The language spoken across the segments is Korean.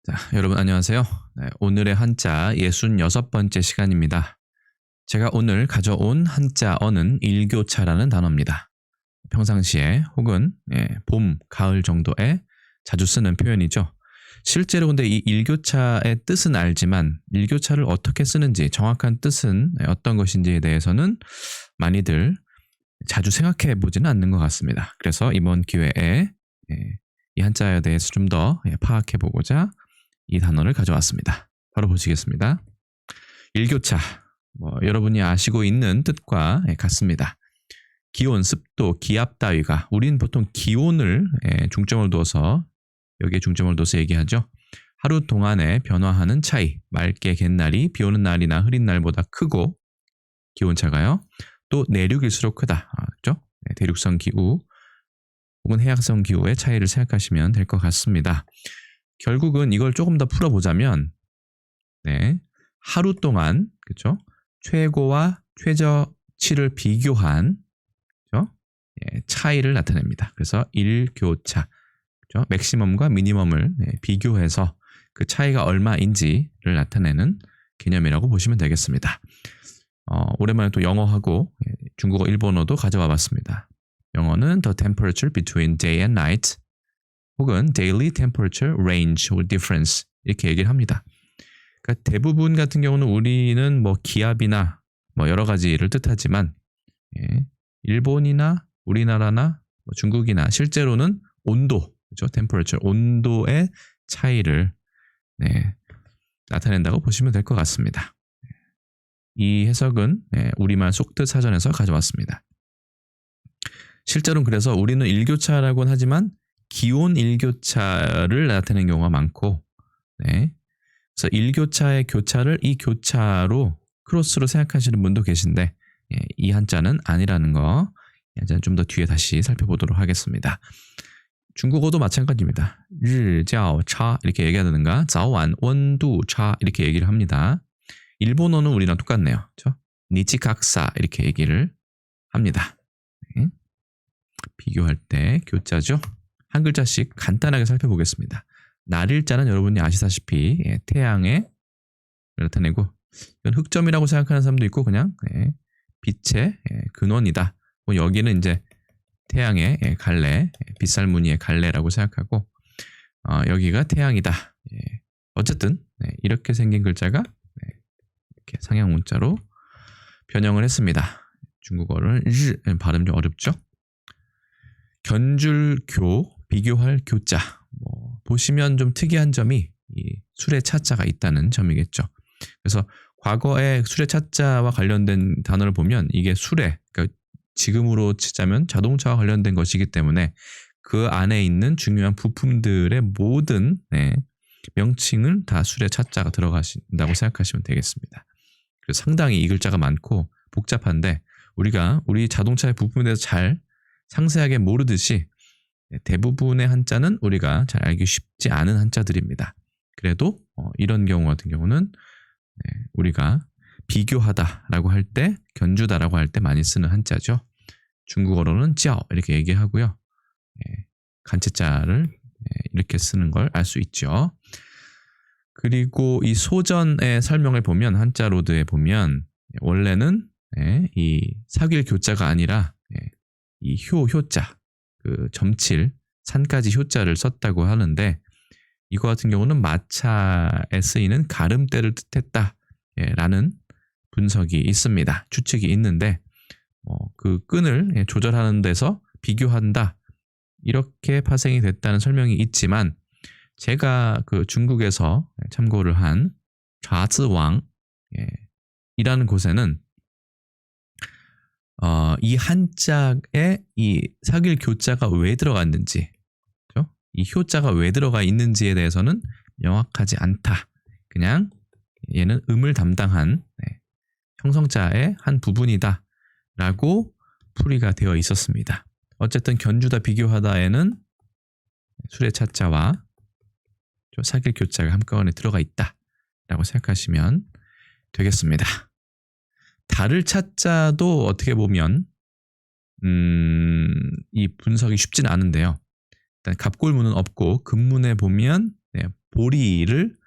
자, 여러분 안녕하세요. 네, 오늘의 한자 66번째 시간입니다. 제가 오늘 가져온 한자어는 일교차라는 단어입니다. 평상시에 혹은 봄, 가을 정도에 자주 쓰는 표현이죠. 실제로 근데 이 일교차의 뜻은 알지만 일교차를 어떻게 쓰는지 정확한 뜻은 어떤 것인지에 대해서는 많이들 자주 생각해 보지는 않는 것 같습니다. 그래서 이번 기회에 이 한자에 대해서 좀 더 파악해 보고자 이 단어를 가져왔습니다. 바로 보시겠습니다. 일교차, 여러분이 아시고 있는 뜻과 같습니다. 기온, 습도, 기압 따위가 우리는 보통 기온을 중점을 둬서 여기에 중점을 둬서 얘기하죠. 하루 동안에 변화하는 차이, 맑게 갠 날이 비 오는 날이나 흐린 날보다 크고 기온차가요. 또 내륙일수록 크다. 그렇죠? 대륙성 기후 혹은 해양성 기후의 차이를 생각하시면 될 것 같습니다. 결국은 이걸 조금 더 풀어보자면 하루 동안 그렇죠? 최고와 최저치를 비교한 그렇죠? 차이를 나타냅니다. 그래서 일교차 그렇죠? 맥시멈과 미니멈을 비교해서 그 차이가 얼마인지를 나타내는 개념이라고 보시면 되겠습니다. 오랜만에 또 영어하고 중국어, 일본어도 가져와 봤습니다. 영어는 the temperature between day and night 혹은 daily temperature range or difference 이렇게 얘기를 합니다. 그러니까 대부분 같은 경우는 우리는 기압이나 여러 가지를 뜻하지만 일본이나 우리나라나 중국이나 실제로는 온도, 그렇죠? temperature, 온도의 차이를 나타낸다고 보시면 될 것 같습니다. 이 해석은 우리말 속뜻 사전에서 가져왔습니다. 실제로는 그래서 우리는 일교차라고는 하지만 기온 일교차를 나타내는 경우가 많고 그래서 일교차의 교차를 이 교차로 크로스로 생각하시는 분도 계신데 이 한자는 아니라는 거 좀 더 뒤에 다시 살펴보도록 하겠습니다. 중국어도 마찬가지입니다. 日,자,차 이렇게 얘기하든가 早晚, 온도, 차 이렇게 얘기를 합니다. 일본어는 우리랑 똑같네요. 그렇죠? 니치각사 이렇게 얘기를 합니다. 비교할 때 교자죠. 한 글자씩 간단하게 살펴보겠습니다. 날일자는 여러분이 아시다시피 태양에 나타내고 이건 흑점이라고 생각하는 사람도 있고 그냥 빛의 근원이다. 여기는 이제 태양의 갈래, 빗살 무늬의 갈래라고 생각하고 여기가 태양이다. 어쨌든 이렇게 생긴 글자가 이렇게 상형 문자로 변형을 했습니다. 중국어를 발음 좀 어렵죠? 견줄교, 비교할 교자. 보시면 좀 특이한 점이 이 술의 차자가 있다는 점이겠죠. 그래서 과거에 술의 차자와 관련된 단어를 보면 이게 그러니까 지금으로 치자면 자동차와 관련된 것이기 때문에 그 안에 있는 중요한 부품들의 모든 명칭을 다 술의 차자가 들어가신다고 생각하시면 되겠습니다. 그래서 상당히 이 글자가 많고 복잡한데 우리 자동차의 부품에 대해서 잘 상세하게 모르듯이 대부분의 한자는 우리가 잘 알기 쉽지 않은 한자들입니다. 그래도 이런 경우 같은 경우는 우리가 비교하다라고 할 때, 견주다라고 할 때 많이 쓰는 한자죠. 중국어로는 찌ao 이렇게 얘기하고요. 간체자를 이렇게 쓰는 걸 알 수 있죠. 그리고 이 소전의 설명을 보면 한자로드에 보면 원래는 이 사귈 교자가 아니라 이 효자, 그 점칠, 산까지 효자를 썼다고 하는데 이거 같은 경우는 마차에 쓰이는 가름대를 뜻했다라는 분석이 있습니다. 추측이 있는데 그 끈을 조절하는 데서 비교한다 이렇게 파생이 됐다는 설명이 있지만 제가 그 중국에서 참고를 한 좌즈왕 이라는 곳에는 이 한자에 이 사귈 교자가 왜 들어갔는지, 그렇죠? 이 효자가 왜 들어가 있는지에 대해서는 명확하지 않다. 그냥 얘는 음을 담당한 형성자의 한 부분이다 라고 풀이가 되어 있었습니다. 어쨌든 견주다 비교하다에는 술의 차자와 사귈 교자가 한꺼번에 들어가 있다 라고 생각하시면 되겠습니다. 달을 차자도 어떻게 보면 이 분석이 쉽지는 않은데요. 일단 갑골문은 없고 금문에 보면 네, 보리를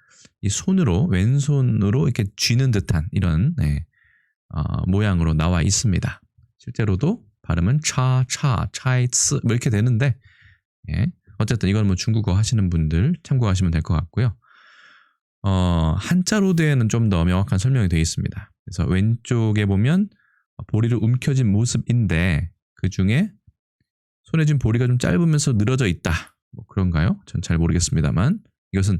이 손으로 왼손으로 이렇게 쥐는 듯한 이런 모양으로 나와 있습니다. 실제로도 발음은 차이츠 뭐 이렇게 되는데 어쨌든 이건 뭐 중국어 하시는 분들 참고하시면 될 것 같고요. 한자로 되는 좀 더 명확한 설명이 되어 있습니다. 그래서 왼쪽에 보면 보리를 움켜쥔 모습인데 그 중에 손에 쥔 보리가 좀 짧으면서 늘어져 있다. 뭐 그런가요? 전 잘 모르겠습니다만 이것은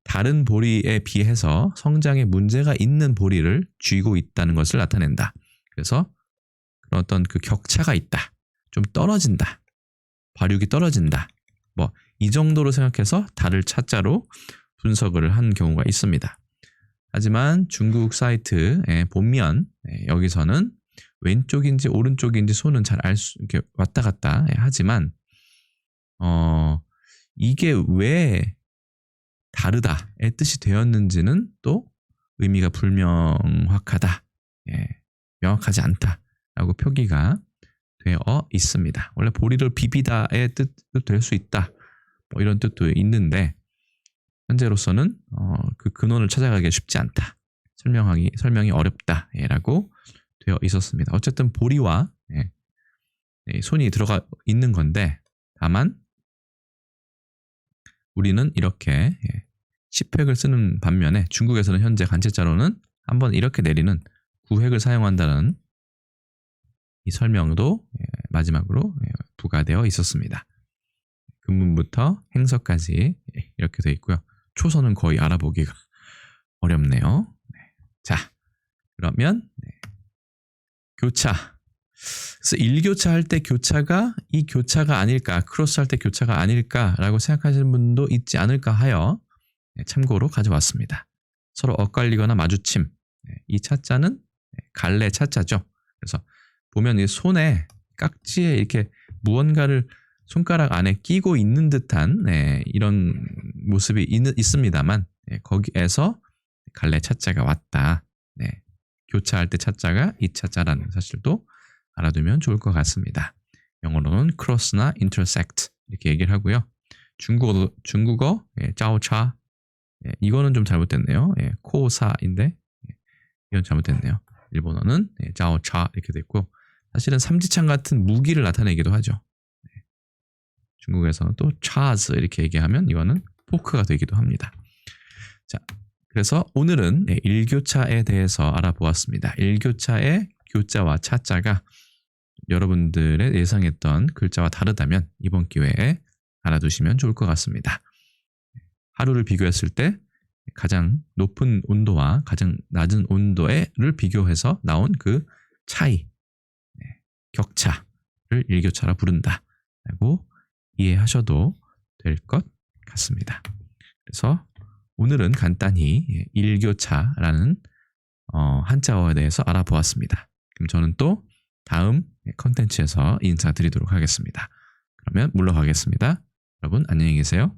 다른 보리에 비해서 성장에 문제가 있는 보리를 쥐고 있다는 것을 나타낸다. 그래서 그런 어떤 그 격차가 있다. 좀 떨어진다. 발육이 떨어진다. 뭐 이 정도로 생각해서 달을 차자로 분석을 한 경우가 있습니다. 하지만 중국 사이트에 보면 여기서는 왼쪽인지 오른쪽인지 손은 잘 이렇게 왔다 갔다 하지만 이게 왜 다르다의 뜻이 되었는지는 또 의미가 불명확하다, 명확하지 않다라고 표기가 되어 있습니다. 원래 보리를 비비다의 뜻도 될 수 있다, 뭐 이런 뜻도 있는데 현재로서는 그 근원을 찾아가기 쉽지 않다, 설명이 어렵다라고 되어 있었습니다. 어쨌든 보리와 손이 들어가 있는 건데 다만 우리는 이렇게 10획을 쓰는 반면에 중국에서는 현재 간체자로는 한번 이렇게 내리는 9획을 사용한다는 이 설명도 마지막으로 부과되어 있었습니다. 근문부터 행서까지 이렇게 되어 있고요. 초선은 거의 알아보기가 어렵네요. 자, 그러면 교차. 그래서 일교차 할 때 교차가 이 교차가 아닐까, 크로스 할 때 교차가 아닐까라고 생각하시는 분도 있지 않을까 하여 참고로 가져왔습니다. 서로 엇갈리거나 마주침. 이 차자는 갈래 차자죠. 그래서 보면 이 손에 깍지에 이렇게 무언가를 손가락 안에 끼고 있는 듯한 이런 모습이 있습니다만 거기에서 갈래 차자가 왔다. 교차할 때 차자가 이 차자라는 사실도 알아두면 좋을 것 같습니다. 영어로는 cross나 intersect 이렇게 얘기를 하고요. 중국어 짜오차 이거는 좀 잘못됐네요. 코사인데 이건 잘못됐네요. 일본어는 짜오차 이렇게 됐고 사실은 삼지창 같은 무기를 나타내기도 하죠. 중국에서는 또 차즈 이렇게 얘기하면 이거는 포크가 되기도 합니다. 자, 그래서 오늘은 일교차에 대해서 알아보았습니다. 일교차의 교자와 차자가 여러분들의 예상했던 글자와 다르다면 이번 기회에 알아두시면 좋을 것 같습니다. 하루를 비교했을 때 가장 높은 온도와 가장 낮은 온도를 비교해서 나온 그 차이, 격차를 일교차라 부른다 라고 이해하셔도 될 것 같습니다. 그래서 오늘은 간단히 일교차라는 한자어에 대해서 알아보았습니다. 그럼 저는 또 다음 컨텐츠에서 인사드리도록 하겠습니다. 그러면 물러가겠습니다. 여러분 안녕히 계세요.